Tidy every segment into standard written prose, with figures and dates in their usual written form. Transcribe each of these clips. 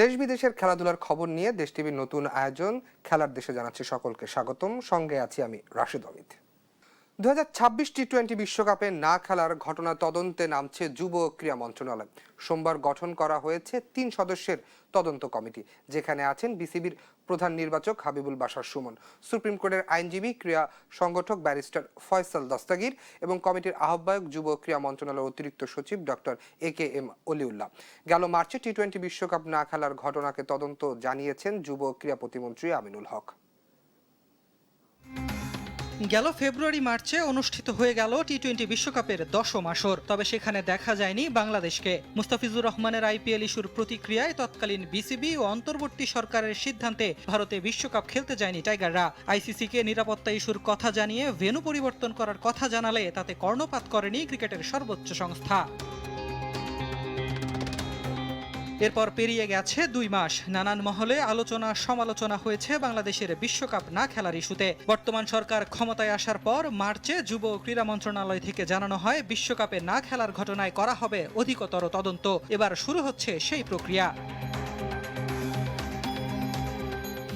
দেশ বিদেশের খেলাধুলার খবর নিয়ে দেশ টিভির নতুন আয়োজন খেলার দেশে জানাচ্ছি সকলকে স্বাগতম। সঙ্গে আছি আমি রাশেদ অমিত। 2026 টি-20 বিশ্বকাপে না খেলার ঘটনা তদন্তে নামছে যুব ক্রীড়া মন্ত্রণালয়। সোমবার গঠন করা হয়েছে 3 সদস্যের তদন্ত কমিটি, যেখানে আছেন বিসিবির প্রধান নির্বাচক হাবিবুল বাশার সুমন, সুপ্রিম কোর্টের আইনজীবী, ক্রীড়া সংগঠক ব্যারিস্টার ফয়সাল দস্তগীর এবং কমিটির আহ্বায়ক যুব ক্রীড়া মন্ত্রণালয়ের অতিরিক্ত সচিব ডক্টর AKM অলিউল্লাহ। গেল মার্চে টি-20 বিশ্বকাপ না খেলার ঘটনাকে তদন্ত জানিয়েছেন যুব ক্রীড়া প্রতিমন্ত্রী আমিনুল হক। গেল ফেব্রুয়ারি মার্চে অনুষ্ঠিত হয়ে গেল টি-20 বিশ্বকাপের 10ম আসর, তবে সেখানে দেখা যায়নি বাংলাদেশকে। মুস্তাফিজুর রহমানের IPL ইস্যুর প্রতিক্রিয়ায় তৎকালীন বিসিবি ও অন্তর্বর্তী সরকারের সিদ্ধান্তে ভারতে বিশ্বকাপ খেলতে যায়নি টাইগাররা। আইসিসিকে নিরাপত্তা ইস্যুর কথা জানিয়ে ভেন্যু পরিবর্তন করার কথা জানালে তাতে কর্ণপাত করেনি ক্রিকেটের সর্বোচ্চ সংস্থা। এরপর পেরিয়ে গেছে 2 মাস, নানান মহলে আলোচনা সমালোচনা হয়েছে বাংলাদেশের বিশ্বকাপ না খেলার ইস্যুতে। বর্তমান সরকার ক্ষমতায় আসার পর মার্চে যুব ও ক্রীড়া মন্ত্রণালয় থেকে জানানো হয় বিশ্বকাপে না খেলার ঘটনায় করা হবে অধিকতর তদন্ত। এবার শুরু হচ্ছে সেই প্রক্রিয়া।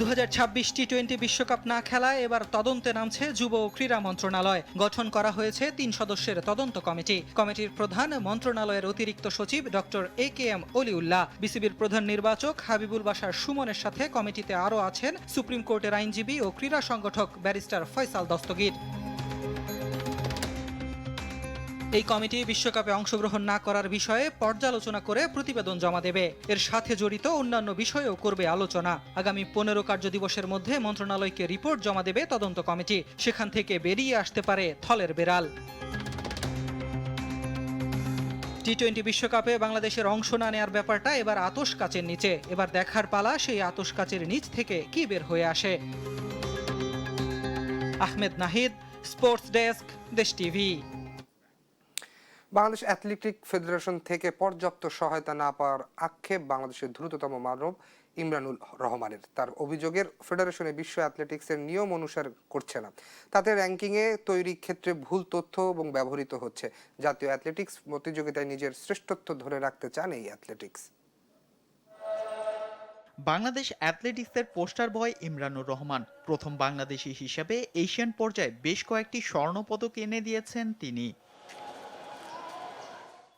2026 টি-20 বিশ্বকাপ না খেলায় এবার তদন্তে নামছে যুব ও ক্রীড়া মন্ত্রণালয়। গঠন করা হয়েছে 3 সদস্যের তদন্ত কমিটি। কমিটির প্রধান মন্ত্রণালয়ের অতিরিক্ত সচিব ডক্টর AKM অলিউল্লাহ, বিসিবির প্রধান নির্বাচক হাবিবুল বাশার সুমনের সাথে কমিটিতে আরও আছেন সুপ্রিম কোর্টের আইনজীবী ও ক্রীড়া সংগঠক ব্যারিস্টার ফয়সাল দস্তগীর। এই কমিটি বিশ্বকাপে অংশগ্রহণ না করার বিষয়ে পর্যালোচনা করে প্রতিবেদন জমা দেবে। এর সাথে জড়িত অন্যান্য বিষয়েও করবে আলোচনা। আগামী 15 কার্যদিবসের মধ্যে মন্ত্রণালয়কে রিপোর্ট জমা দেবে তদন্ত কমিটি। সেখান থেকে বেরিয়ে আসতে পারে থলের বেড়াল। টি-20 বিশ্বকাপে বাংলাদেশের অংশ না নেয়ার ব্যাপারটা এবার আতশ কাচের নিচে। এবার দেখার পালা সেই আতশ কাচের নিচ থেকে কি বের হয়ে আসে। আহমেদ নাহিদ, স্পোর্টস ডেস্ক, দেশ টিভি। বাংলাদেশ অ্যাথলেটিক ফেডারেশন থেকে পর্যাপ্ত সহায়তা না পাওয়ার আক্ষেপ বাংলাদেশের দ্রুততম মানব ইমরানুল রহমানের। তার অভিযোগের ফেডারেশনে বিশ্ব অ্যাথলেটিক্সের নিয়ম অনুসারে করছে না, তাতে র্যাঙ্কিংয়ে তৈরির ক্ষেত্রে ভুল তথ্য এবং ব্যবহৃত হচ্ছে। জাতীয় অ্যাথলেটিক্স প্রতিযোগিতায় নিজের শ্রেষ্ঠত্ব ধরে রাখতে চান এই অ্যাথলেটিক্স। বাংলাদেশ অ্যাথলেটিক্সের পোস্টার বয় ইমরানুর রহমান প্রথম বাংলাদেশি হিসেবে এশিয়ান পর্যায়ে বেশ কয়েকটি স্বর্ণপদক এনে দিয়েছেন তিনি।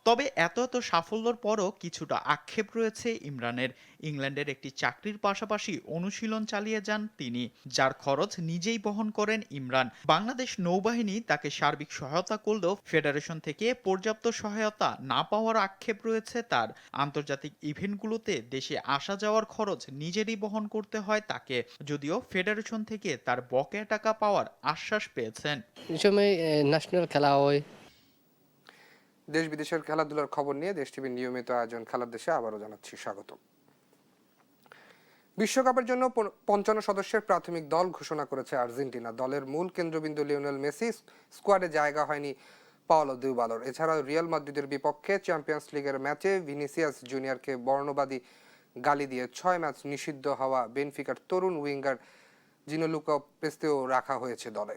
তবে এত সাফল্যের পরও কিছুটা আক্ষেপ রয়েছে ইমরানের। ইংল্যান্ডের একটি চাকরির পাশাপাশি অনুশীলন চালিয়ে যান তিনি, যার খরচ নিজেই বহন করেন ইমরান। বাংলাদেশ নৌবাহিনী তাকে সার্বিক সহায়তা করলেও ফেডারেশন থেকে পর্যাপ্ত সহায়তা না পাওয়ার আক্ষেপ রয়েছে তার। আন্তর্জাতিক ইভেন্টগুলোতে দেশে আসা যাওয়ার খরচ নিজেরই বহন করতে হয় তাকে, যদিও ফেডারেশন থেকে তার বকেয়া টাকা পাওয়ার আশ্বাস পেয়েছেন। এই সময় ন্যাশনাল খেলা হয়। দেশ বিদেশের খেলাধুলার খবর নিয়ে দেশ টিভির নিয়মিত আয়োজন খেলার দেশে আবারও জানাচ্ছি স্বাগত। বিশ্বকাপের জন্য 55 সদস্যের প্রাথমিক দল ঘোষণা করেছে আর্জেন্টিনা। দলের মূল কেন্দ্রবিন্দু লিওনেল মেসি, স্কোয়াডে জায়গা হয়নি পাওলো দিবালোর। এছাড়াও রিয়াল মাদ্রিদের বিপক্ষে চ্যাম্পিয়ন্স লিগের ম্যাচে ভিনিসিয়াস জুনিয়রকে বর্ণবাদী গালি দিয়ে 6 ম্যাচ নিষিদ্ধ হওয়া বেনফিকার তরুণ উইঙ্গার জিনোলুকা পেস্তেও রাখা হয়েছে দলে।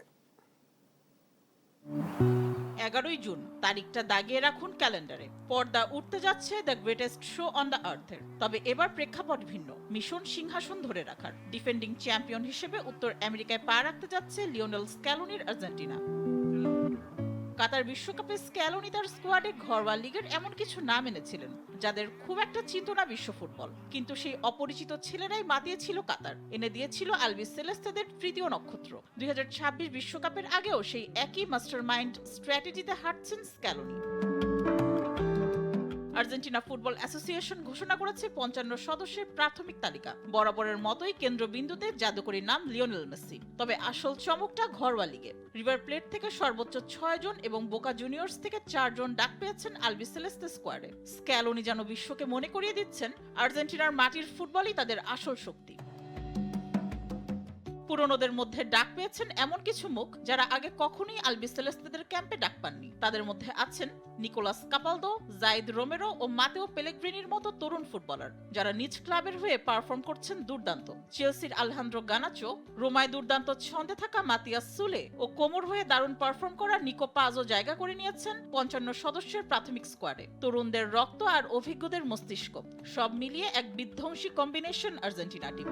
11 জুন তারিখটা দাগিয়ে রাখুন ক্যালেন্ডারে। পর্দা উঠতে যাচ্ছে the greatest show on the আর্থের। তবে এবার প্রেক্ষাপট ভিন্ন, মিশন সিংহাসন ধরে রাখার। ডিফেন্ডিং চ্যাম্পিয়ন হিসেবে উত্তর আমেরিকায় পা রাখতে যাচ্ছে লিওনেল স্ক্যালোনির আর্জেন্টিনা। কাতার বিশ্বকাপে স্ক্যালোনি তার স্কোয়াডে ঘরোয়া লিগের এমন কিছু নাম এনেছিলেন যাদের খুব একটা চিন্ত না বিশ্ব ফুটবল, কিন্তু সেই অপরিচিত ছেলেরাই মাতিয়েছিল কাতার, এনে দিয়েছিল আলবিস সেলেস্তেদের তৃতীয় নক্ষত্র। 2026 বিশ্বকাপের আগেও সেই একই মাস্টারমাইন্ড স্ট্র্যাটেজিতে হাঁটছেন স্ক্যালোনি। আর্জেন্টিনা ফুটবল অ্যাসোসিয়েশন ঘোষণা করেছে 55 সদস্যের প্রাথমিক তালিকা। বরাবরের মতোই কেন্দ্রবিন্দুতে জাদুকরী নাম লিওনেল মেসি। তবে আসল চমকটা ঘরোয়া লিগে। রিভার প্লেট থেকে সর্বোচ্চ 6 জন এবং বোকা জুনিয়র্স থেকে 4 জন ডাক পেয়েছেন আলবিস সেলেস্তে স্কোয়াডে। স্ক্যালোনি যেন বিশ্বকে মনে করিয়ে দিচ্ছেন আর্জেন্টিনার মাটির ফুটবলই তাদের আসল শক্তি। পুরনোদের মধ্যে ডাক পেয়েছেন এমন কিছু মুখ যারা আগে কখনোই আলবিসেলেস্তেদের ক্যাম্পে ডাক পাননি। তাদের মধ্যে আছেন নিকোলাস কাপালদো, জাইদ রোমেরো ও মাতেও পেলেগ্রিনির মতো তরুণ ফুটবলার যারা নিজ ক্লাবের হয়ে পারফর্ম করছেন দুর্দান্ত। চেলসির আলহান্দ্রো গানাচো, রোমায় দুর্দান্ত ছন্দে থাকা মাতিয়াস সুলে ও কোমর হয়ে দারুণ পারফর্ম করা নিকো পাজও জায়গা করে নিয়েছেন ৫৫ সদস্যের প্রাথমিক স্কোয়াডে। তরুণদের রক্ত আর অভিজ্ঞদের মস্তিষ্ক সব মিলিয়ে এক বিধ্বংসী কম্বিনেশন আর্জেন্টিনা টিম।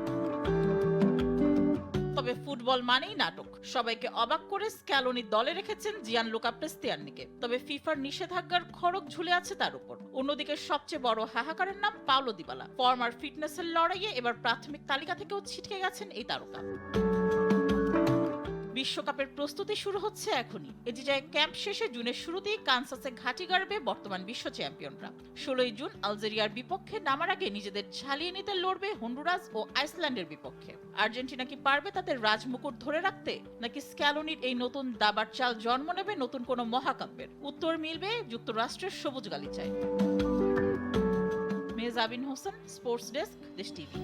তবে ফুটবল মানেই নাটক। সবাইকে অবাক করে স্ক্যালোনি দলে রেখেছেন জিয়ানলুকা প্রেস্তিয়ানিকে। তবে ফিফার নিষেধাজ্ঞার খড়গ ঝুলে আছে তার উপর। অন্যদিকে সবচেয়ে বড় হাহাকারের নাম পাওলো দিবালা। ফর্ম আর ফিটনেসের লড়াইয়ে এবার প্রাথমিক তালিকা থেকেও ছিটকে গেছেন এই তারকা। বিশ্বকাপের প্রস্তুতি শুরু হচ্ছে এখনই। এজিজায় ক্যাম্প শেষে জুনের শুরুতেই কানসাসে ঘাঁটি গাড়বে বর্তমান বিশ্ব চ্যাম্পিয়নরা। ১৬ জুন আলজেরিয়ার বিপক্ষে নামার আগে নিজেদের ঝালিয়ে নিতে লড়বে হন্ডুরাস ও আইসল্যান্ডের বিপক্ষে। আর্জেন্টিনা কি পারবে তাদের রাজমুকুট ধরে রাখতে, নাকি স্ক্যালোনির এই নতুন দাবার চাল জন্ম নেবে নতুন কোনো মহাকাব্যের? উত্তর মিলবে যুক্তরাষ্ট্রের সবুজ গালিচায়। মেহজাবিন হোসেন, স্পোর্টস ডেস্ক, দেশ টিভি।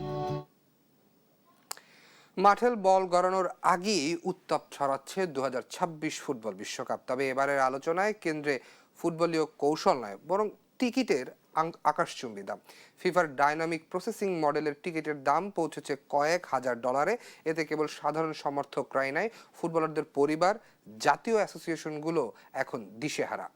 মাঠের বল গড়ানোর আগেই উত্তাপ ছড়াচ্ছে ২০২৬ ফুটবল বিশ্বকাপ। তবে এবারের আলোচনায় কেন্দ্রে ফুটবলীয় কৌশল নয়, বরং টিকিটের আকাশচুম্বী দাম। ফিফার ডাইনামিক প্রসেসিং মডেলের টিকিটের দাম পৌঁছেছে কয়েক হাজার ডলারে। এতে কেবল সাধারণ সমর্থকরাই নয়, ফুটবলারদের পরিবার, জাতীয় অ্যাসোসিয়েশনগুলো এখন দিশেহারা।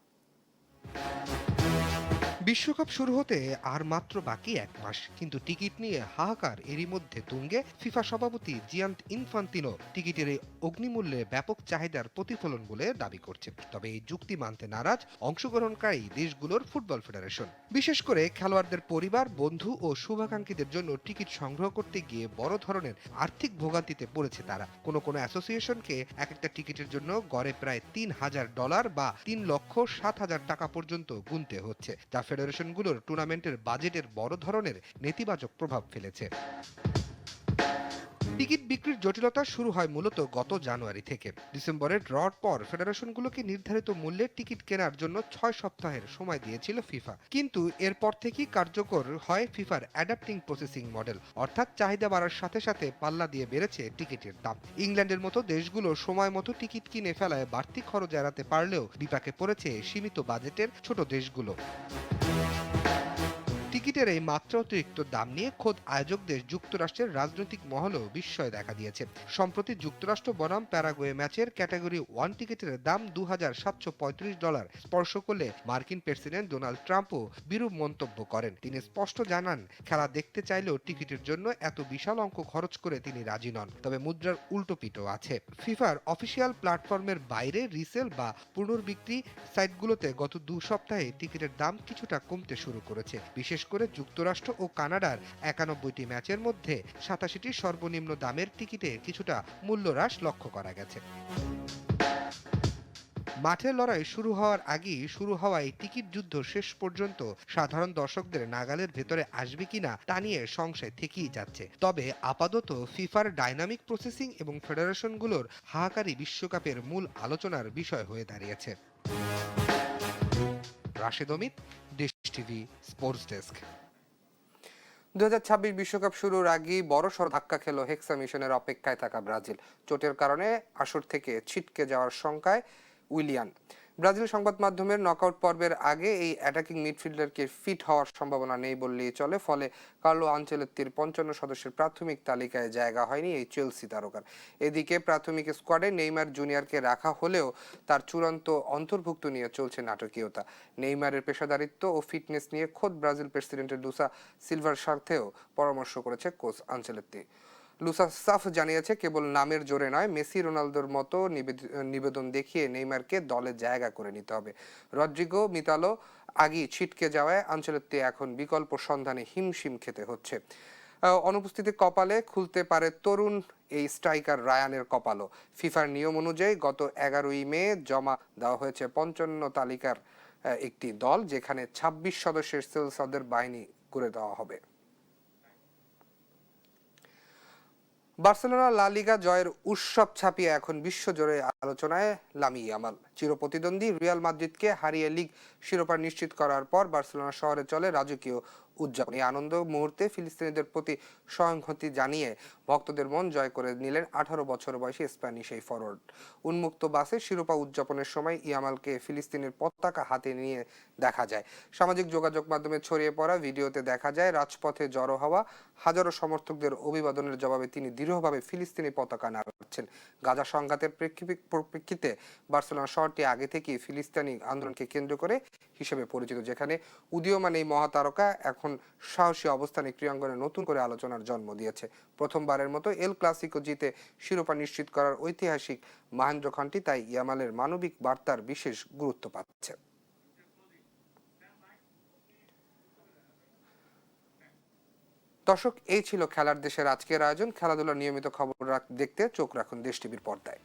বিশ্বকাপ শুরু হতে আর মাত্র বাকি এক মাস, কিন্তু টিকিট নিয়ে হাহাকার এরই মধ্যে তুঙ্গে ফিফা সভাপতি জিয়ান্ট ইনফান্তিনো টিকিটের এই অগ্নিমূল্যে ব্যাপক চাহিদার প্রতিফলন বলে দাবি করছে। তবে এই যুক্তি মানতে নারাজ অংশগ্রহণকারী দেশগুলোর ফুটবল ফেডারেশন। বিশেষ করে খেলোয়াড়দের পরিবার, বন্ধু ও শুভাকাঙ্ক্ষীদের জন্য টিকিট সংগ্রহ করতে গিয়ে বড় ধরনের আর্থিক ভোগান্তিতে পড়েছে তারা। কোনো কোনো অ্যাসোসিয়েশনকে এক একটা টিকিটের জন্য গড়ে প্রায় $৩,০০০ বা $৩,৭০,০০০ টাকা পর্যন্ত গুনতে হচ্ছে, যা ফেডারেশনগুলোর টুর্নামেন্টের বাজেটের বড় ধরনের নেতিবাচক প্রভাব ফেলেছে। টিকিট বিক্রির জটিলতা শুরু হয় মূলত গত জানুয়ারি থেকে। ডিসেম্বরের ড্রর পর ফেডারেশনগুলোকে নির্ধারিত মূল্যে টিকিট কেনার জন্য ৬ সপ্তাহের সময় দিয়েছিল ফিফা। কিন্তু এরপর থেকেই কার্যকর হয় ফিফার অ্যাডাপ্টিং প্রসেসিং মডেল, অর্থাৎ চাহিদা বাড়ার সাথে সাথে পাল্লা দিয়ে বেড়েছে টিকিটের দাম। ইংল্যান্ডের মতো দেশগুলো সময় মতো টিকিট কিনে ফেলায় বাড়তি খরচ এড়াতে পারলেও বিপাকে পড়েছে সীমিত বাজেটের ছোট দেশগুলো। টিকিটের এই মাত্রা অতিরিক্ত দাম নিয়ে খোদ আয়োজক দেশ যুক্তরাষ্ট্রের রাজনৈতিক মহলেও বিস্ময় দেখা দিয়েছে। সম্প্রতি যুক্তরাষ্ট্র বনাম প্যারাগুয়ে ম্যাচের ক্যাটাগরি 1 টিকিটের দাম $২,৭৩৫ স্পর্শ করলে মার্কিন প্রেসিডেন্ট ডোনাল্ড ট্রাম্পও বিরূপ মন্তব্য করেন। তিনি স্পষ্ট জানান, খেলা দেখতে চাইলেও টিকিটের জন্য এত বিশাল অঙ্ক খরচ করে তিনি রাজি নন। তবে মুদ্রার উল্টো পিঠও আছে। ফিফার অফিসিয়াল প্ল্যাটফর্মের বাইরে রিসেল বা পুনর্বিক্রি সাইটগুলোতে গত 2 সপ্তাহে টিকিটের দাম কিছুটা কমতে শুরু করেছে। বিশেষ করে যুক্তরাষ্ট্র ও কানাডার ৯১টি ম্যাচের মধ্যে ৮৭টি সর্বনিম্ন দামের টিকিটে কিছুটা মূল্য হ্রাস লক্ষ্য করা গেছে। মাঠের লড়াই শুরু হওয়ার আগেই শুরু হওয়া এই টিকিট যুদ্ধ শেষ পর্যন্ত সাধারণ দর্শকদের নাগালের ভেতরে আসবে কিনা তা নিয়ে সংশয় থেকেই যাচ্ছে। তবে আপাতত ফিফার ডাইনামিক প্রসেসিং এবং ফেডারেশনগুলোর হাহাকারী বিশ্বকাপের মূল আলোচনার বিষয় হয়ে দাঁড়িয়েছে। রাশেদ অমিত, দেশ টিভি, স্পোর্টস ডেস্ক। ২০২৬ বিশ্বকাপ শুরুর আগেই বড়সড় ধাক্কা খেল হেক্সা মিশনের অপেক্ষায় থাকা ব্রাজিল। চোটের কারণে আসর থেকে ছিটকে যাওয়ার শঙ্কায় উইলিয়ান। ব্রাজিল সংবাদ মাধ্যমের নকআউট পর্বের আগে এই অ্যাটাকিং মিডফিল্ডারকে ফিট হওয়ার সম্ভাবনা নেই বললেই চলে। ফলে কার্লো আনচেলত্তির ৫৫ সদস্যের প্রাথমিক তালিকায় জায়গা হয়নি এই চেলসি তারকার। এদিকে প্রাথমিক স্কোয়াডে নেইমার জুনিয়রকে রাখা হলেও তার চূড়ান্ত অন্তর্ভুক্ত নিয়ে চলছে নাটকীয়তা। নেইমারের পেশাদারিত্ব ও ফিটনেস নিয়ে খোদ ব্রাজিল প্রেসিডেন্টের লুসা সিলভার সাথেও পরামর্শ করেছে কোচ আনচেলত্তি। লুসা সাফ জানিয়েছে, কেবল নামের জোরে নয়, মেসি রোনালদোর মতো নিবেদন দেখিয়ে নেইমারকে দলে জায়গা করে নিতে হবে। রদ্রিগো মিতালো আগেই ছিটকে যাওয়ায় আনচেলত্তি এখন বিকল্প সন্ধানে হিমশিম খেতে হচ্ছে। অনুপস্থিতি কপালে খুলতে পারে তরুণ এই স্ট্রাইকার রায়ানের কপালও। ফিফার নিয়ম অনুযায়ী গত ১১ই মে জমা দেওয়া হয়েছে ৫৫ তালিকার একটি দল, যেখানে ২৬ সদস্যের সেলসাদের বাহিনী করে দেওয়া হবে। বার্সেলোনা লা লিগা জয়ের উৎসব ছাপিয়ে এখন বিশ্বজুড়ে আলোচনায় লামি ইয়ামাল। চিরপ্রতিদ্বন্দ্বী রিয়াল মাদ্রিদকে হারিয়ে লিগ শিরোপা নিশ্চিত করার পর বার্সেলোনা শহরে চলে রাজকীয় উদযাপন। এই আনন্দ মুহূর্তে ফিলিস্তিনিদের প্রতি সহানুভূতি জানিয়ে ভক্তদের মন জয় করে নিলেন 18 বছর বয়সী স্প্যানিশ এই ফরওয়ার্ড। উন্মুক্ত বাসে শিরোপা উদযাপনের সময় ইয়ামালকে ফিলিস্তিনের পতাকা হাতে নিয়ে দেখা যায়। সামাজিক যোগাযোগ মাধ্যমে ছড়িয়ে পড়া ভিডিওতে দেখা যায় রাজপথে জড়ো হওয়া হাজারো সমর্থকদের অভিবাদনের জবাবে তিনি দৃঢ়ভাবে ফিলিস্তিনি পতাকা নাড়াচ্ছেন। গাজা সংঘাতের প্রেক্ষিতে বার্সেলোনা শহরটি আগে থেকেই ফিলিস্তিনি আন্দোলনকে কেন্দ্র করে হিসেবে পরিচিত, যেখানে উদীয়মান এই মহাতারকা এখন সাহসী অবস্থানে ক্রীড়াঙ্গনে নতুন করে আলোচনার জন্ম দিয়েছে। প্রথমবারের মতো এল ক্লাসিকো জিতে শিরোপা নিশ্চিত করার ঐতিহাসিক মহেন্দ্রক্ষণটি তাই ইয়ামালের মানবিক বার্তার বিশেষ গুরুত্ব পাচ্ছে। দর্শক, এই ছিল খেলার দেশের আজকের আয়োজন। খেলাধুলার নিয়মিত খবর দেখতে চোখ রাখুন দেশ টিভির পর্দায়।